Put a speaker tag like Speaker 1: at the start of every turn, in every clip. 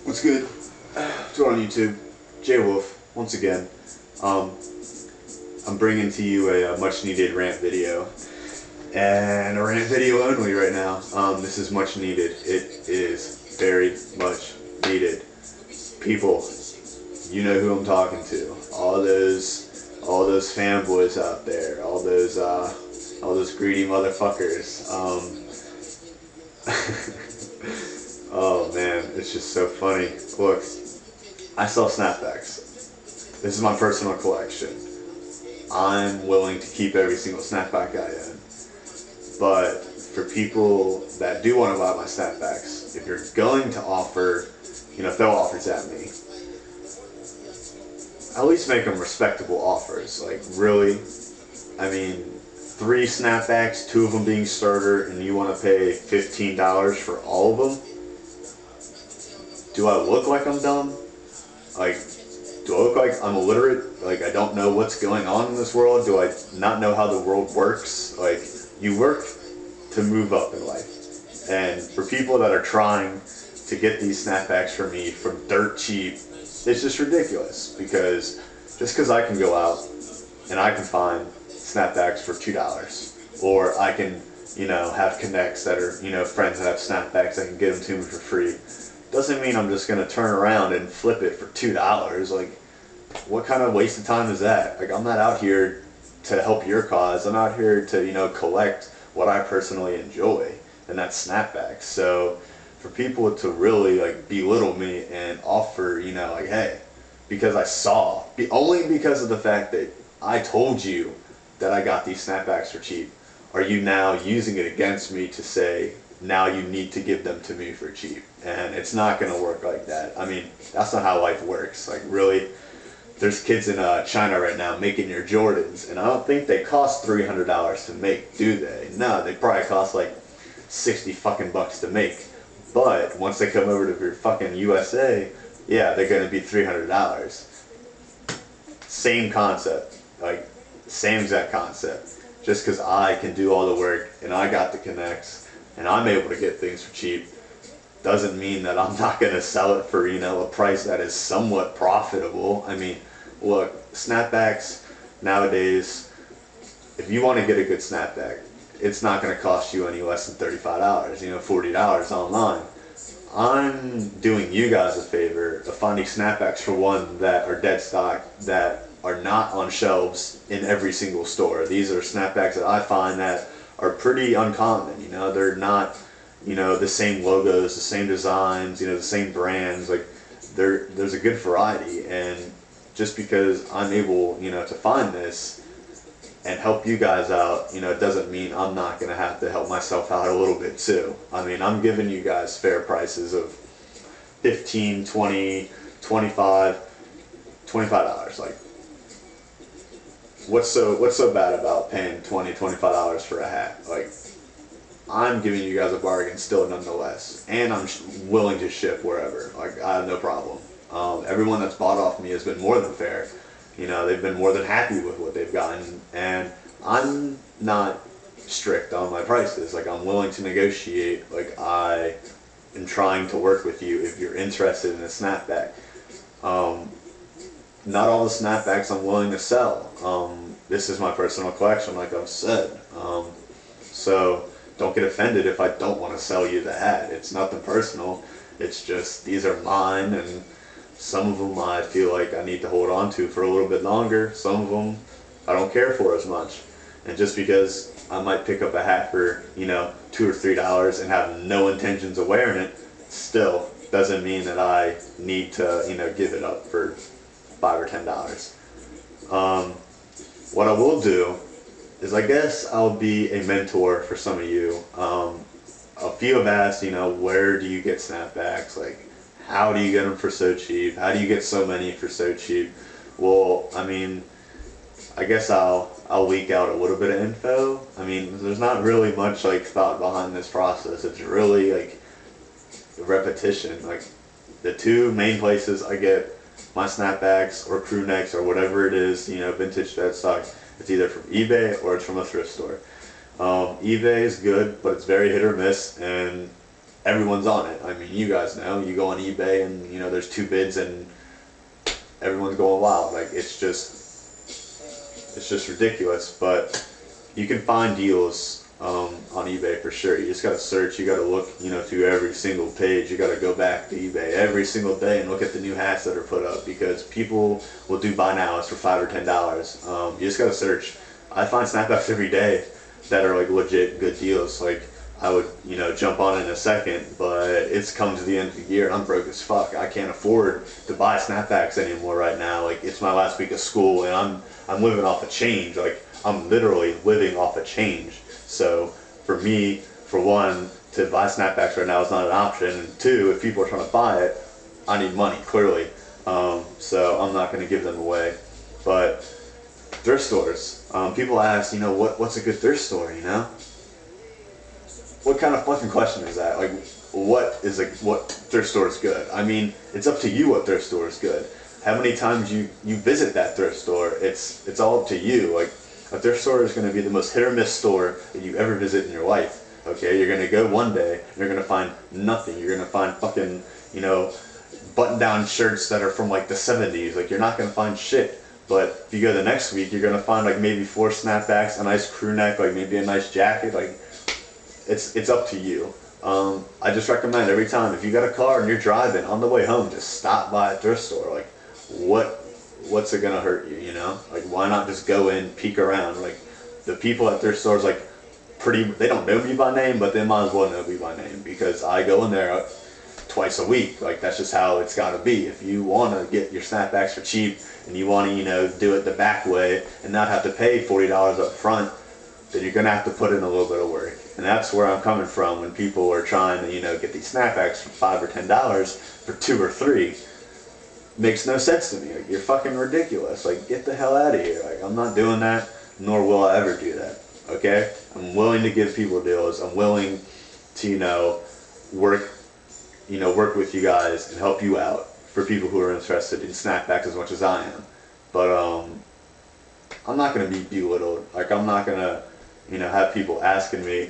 Speaker 1: What's good? What's going on YouTube? J Wolf once again. I'm bringing to you a much needed rant video, and a rant video only right now. This is much needed. It is very much needed. People, you know who I'm talking to. All those fanboys out there. All those greedy motherfuckers. Oh man, it's just so funny. Look, I sell snapbacks. This is my personal collection. I'm willing to keep every single snapback I own. But for people that do want to buy my snapbacks, if you're going to offer, throw offers at me, at least make them respectable offers. Like, really, I mean, 3 snapbacks, 2 of them being starter, and you want to pay $15 for all of them? Do I look like I'm dumb? Like, do I look like I'm illiterate? Like, I don't know what's going on in this world? Do I not know how the world works? Like, you work to move up in life. And for people that are trying to get these snapbacks for me for dirt cheap, it's just ridiculous. Because just because I can go out and I can find snapbacks for $2, or I can, have connects that are, friends that have snapbacks that can get them to me for free, doesn't mean I'm just going to turn around and flip it for $2. Like, what kind of waste of time is that? Like, I'm not out here to help your cause. I'm out here to, collect what I personally enjoy, and that's snapbacks. So for people to really, like, belittle me and offer, like, hey, because I saw, only because of the fact that I told you that I got these snapbacks for cheap, are you now using it against me to say, now you need to give them to me for cheap? And it's not going to work like that. I mean, that's not how life works. Like, really, there's kids in China right now making your Jordans, and I don't think they cost $300 to make, do they? No, they probably cost like 60 fucking bucks to make. But once they come over to your fucking USA, yeah, they're going to be $300. Same concept, like, same exact concept. Just because I can do all the work and I got the connects and I'm able to get things for cheap, doesn't mean that I'm not going to sell it for, a price that is somewhat profitable. I mean, look, snapbacks nowadays, if you want to get a good snapback, it's not going to cost you any less than $35, $40 online. I'm doing you guys a favor of finding snapbacks, for one, that are dead stock, that are not on shelves in every single store. These are snapbacks that I find that are pretty uncommon. They're not, the same logos, the same designs, the same brands. Like, there's a good variety, and just because I'm able, to find this and help you guys out, it doesn't mean I'm not going to have to help myself out a little bit too. I mean, I'm giving you guys fair prices of $15, $20, $25, $25. Like, what's so bad about paying $20, $25 for a hat? Like, I'm giving you guys a bargain still nonetheless, and I'm willing to ship wherever. Like, I have no problem. Everyone that's bought off me has been more than fair. They've been more than happy with what they've gotten, and I'm not strict on my prices. Like, I'm willing to negotiate. Like, I am trying to work with you if you're interested in a snapback. Not all the snapbacks I'm willing to sell. This is my personal collection, like I've said. So don't get offended if I don't want to sell you the hat. It's nothing personal. It's just, these are mine, and some of them I feel like I need to hold on to for a little bit longer. Some of them I don't care for as much. And just because I might pick up a hat for, $2 or $3 and have no intentions of wearing it, still doesn't mean that I need to, give it up for $5 or $10. What I will do is, I guess I'll be a mentor for some of you. A few have asked, where do you get snapbacks? Like, how do you get them for so cheap? How do you get so many for so cheap? Well, I mean, I guess I'll leak out a little bit of info. I mean, there's not really much, like, thought behind this process. It's really, like, repetition. Like, the 2 main places I get my snapbacks or crew necks or whatever it is, vintage dead stock, it's either from eBay or it's from a thrift store. eBay is good, but it's very hit or miss, and everyone's on it. I mean, you guys know, you go on eBay and, you know, there's 2 bids and everyone's going wild. Like, it's just ridiculous. But you can find deals on eBay for sure. You just gotta search. You gotta look, you know, through every single page. You gotta go back to eBay every single day and look at the new hats that are put up, because people will do buy nows for $5 or $10. You just gotta search. I find snapbacks every day that are like legit good deals. Like, I would, you know, jump on it in a second, but it's come to the end of the year and I'm broke as fuck. I can't afford to buy snapbacks anymore right now. Like, it's my last week of school and I'm living off of change. Like, I'm literally living off of change. So for me, for one, to buy snapbacks right now is not an option. And 2, if people are trying to buy it, I need money, clearly. So I'm not going to give them away. But thrift stores, people ask, you know, what's a good thrift store, you know? What kind of fucking question is that? Like, what thrift store is good? I mean, it's up to you what thrift store is good. How many times you visit that thrift store, it's all up to you. Like, a thrift store is going to be the most hit or miss store that you ever visit in your life. Okay, you're going to go one day and you're going to find nothing. You're going to find fucking, you know, button-down shirts that are from like the 70s. Like, you're not going to find shit. But if you go the next week, you're going to find like maybe 4 snapbacks, a nice crew neck, like maybe a nice jacket. Like, it's up to you. I just recommend every time, if you got a car and you're driving on the way home, just stop by a thrift store. Like, what's it gonna hurt you, you know? Like, why not just go in, peek around? Like, the people at thrift stores, like, they don't know me by name, but they might as well know me by name, because I go in there twice a week. Like, that's just how it's gotta be. If you wanna get your snapbacks for cheap and you wanna, you know, do it the back way and not have to pay $40 up front, then you're gonna have to put in a little bit of work. And that's where I'm coming from when people are trying to, you know, get these snapbacks for $5 or $10 for 2 or 3. Makes no sense to me. Like, you're fucking ridiculous. Like, get the hell out of here. Like, I'm not doing that, nor will I ever do that. Okay? I'm willing to give people deals. I'm willing to, you know, work with you guys and help you out for people who are interested in snapbacks as much as I am. But I'm not gonna be belittled. Like, I'm not gonna, you know, have people asking me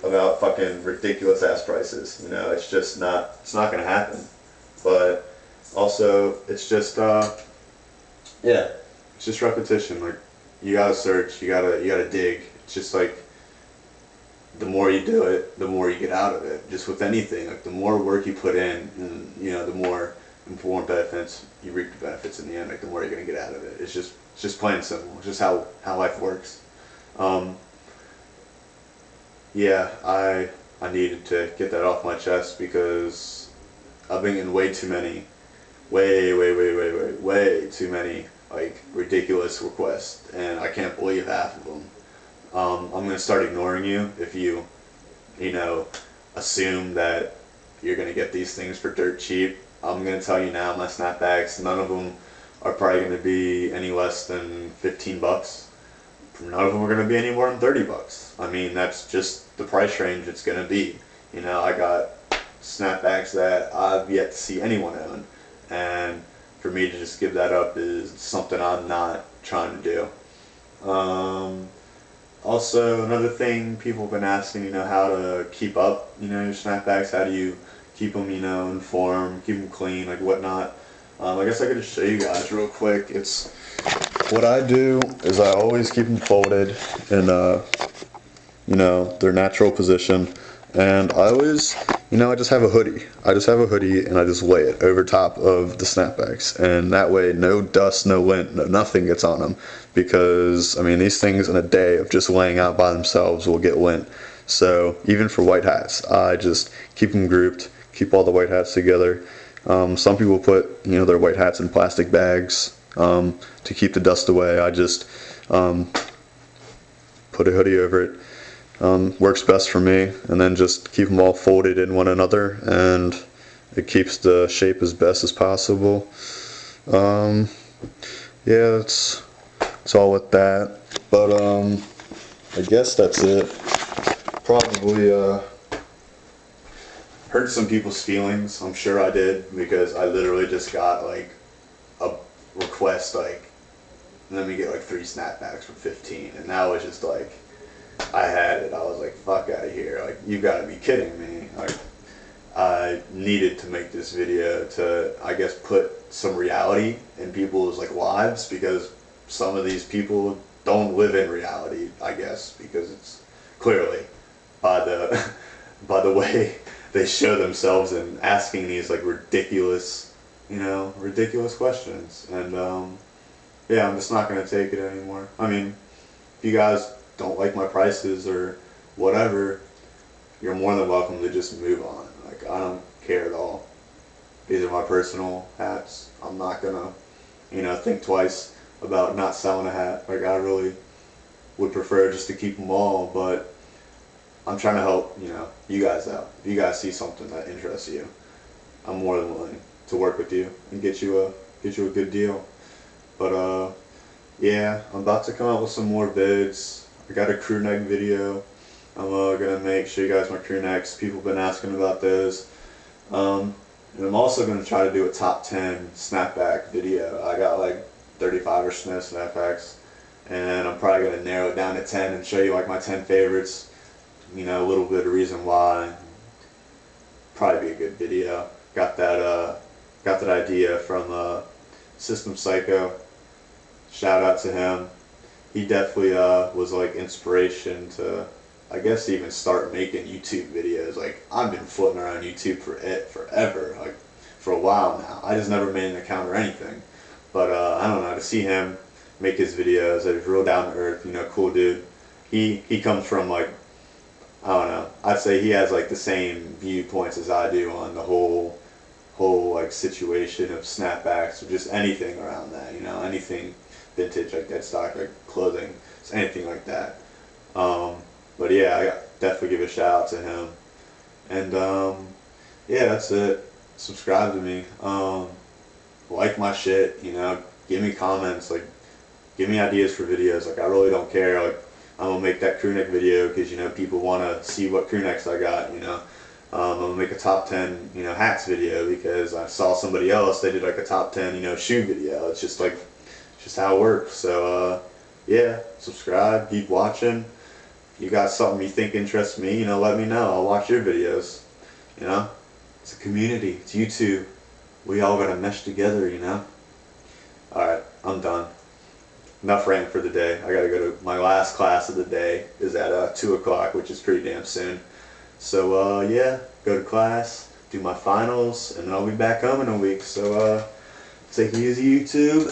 Speaker 1: about fucking ridiculous ass prices. You know, it's not gonna happen. But also, it's just it's just repetition. Like, you gotta search, you gotta dig. It's just like, the more you do it, the more you get out of it. Just with anything, like, the more work you put in, and, you know, the more benefits you reap the benefits in the end. Like, the more you're gonna get out of it. It's just plain and simple. It's just how life works. Yeah, I needed to get that off my chest, because I've been getting way too many, way too many, like, ridiculous requests, and I can't believe half of them. I'm gonna start ignoring you if you know, assume that you're gonna get these things for dirt cheap. I'm gonna tell you now, my snapbacks, none of them are probably gonna be any less than 15 bucks. None of them are gonna be any more than 30 bucks. I mean, that's just the price range it's gonna be. You know, I got snapbacks that I've yet to see anyone own, and for me to just give that up is something I'm not trying to do. Also, another thing people have been asking, you know, how to keep up, you know, your snapbacks. How do you keep them, you know, informed, keep them clean, like whatnot. I guess I could just show you guys real quick. It's what I do is I always keep them folded in, you know, their natural position. And I always, you know, I just have a hoodie. I just have a hoodie and I just lay it over top of the snapbacks. And that way, no dust, no lint, nothing gets on them. Because, I mean, these things in a day of just laying out by themselves will get lint. So, even for white hats, I just keep them grouped, keep all the white hats together. Some people put, you know, their white hats in plastic bags to keep the dust away. I just put a hoodie over it. Works best for me, and then just keep them all folded in one another, and it keeps the shape as best as possible. Yeah, that's all with that. But I guess that's it. Probably hurt some people's feelings. I'm sure I did, because I literally just got like a request, like, let me get like 3 snapbacks for 15, and that was just like, I had it. I was like, fuck out of here. Like, you gotta be kidding me. Like, I needed to make this video to, I guess, put some reality in people's like lives, because some of these people don't live in reality, I guess, because it's clearly by the by the way they show themselves and asking these like ridiculous, ridiculous questions. And yeah, I'm just not gonna take it anymore. I mean, if you guys don't like my prices or whatever, you're more than welcome to just move on. Like, I don't care at all. These are my personal hats. I'm not gonna, think twice about not selling a hat. Like, I really would prefer just to keep them all, but I'm trying to help, you guys out. If you guys see something that interests you, I'm more than willing to work with you and get you a good deal. But yeah, I'm about to come out with some more vids. I got a crew neck video. I'm gonna show you guys my crew necks. People have been asking about those. And I'm also gonna try to do a top 10 snapback video. I got like 35 or so snapbacks, and I'm probably gonna narrow it down to 10 and show you like my 10 favorites. A little bit of reason why. Probably be a good video. Got that idea from System Psycho. Shout out to him. He definitely was like inspiration to, I guess, even start making YouTube videos. Like, I've been floating around YouTube forever, like for a while now. I just never made an account or anything. But I don't know, to see him make his videos, like, real down to earth, cool dude. He comes from like, I don't know, I'd say he has like the same viewpoints as I do on the whole like situation of snapbacks or just anything around that, anything vintage, like dead stock, like clothing, just anything like that. But yeah, I definitely give a shout out to him. And yeah, that's it. Subscribe to me. Like my shit, give me comments, like give me ideas for videos. Like, I really don't care. Like, I'm gonna make that crew neck video because people want to see what crew necks I got. I'm gonna make a top 10 hats video because I saw somebody else, they did like a top 10 shoe video. It's just how it works. So yeah, subscribe, keep watching. If you got something you think interests me, let me know. I'll watch your videos. It's a community. It's YouTube. We all gotta mesh together. Alright, I'm done. Enough ranting for the day. I gotta go to my last class of the day. Is at 2 o'clock, which is pretty damn soon. So yeah, go to class, do my finals, and then I'll be back home in a week. So take it easy, YouTube.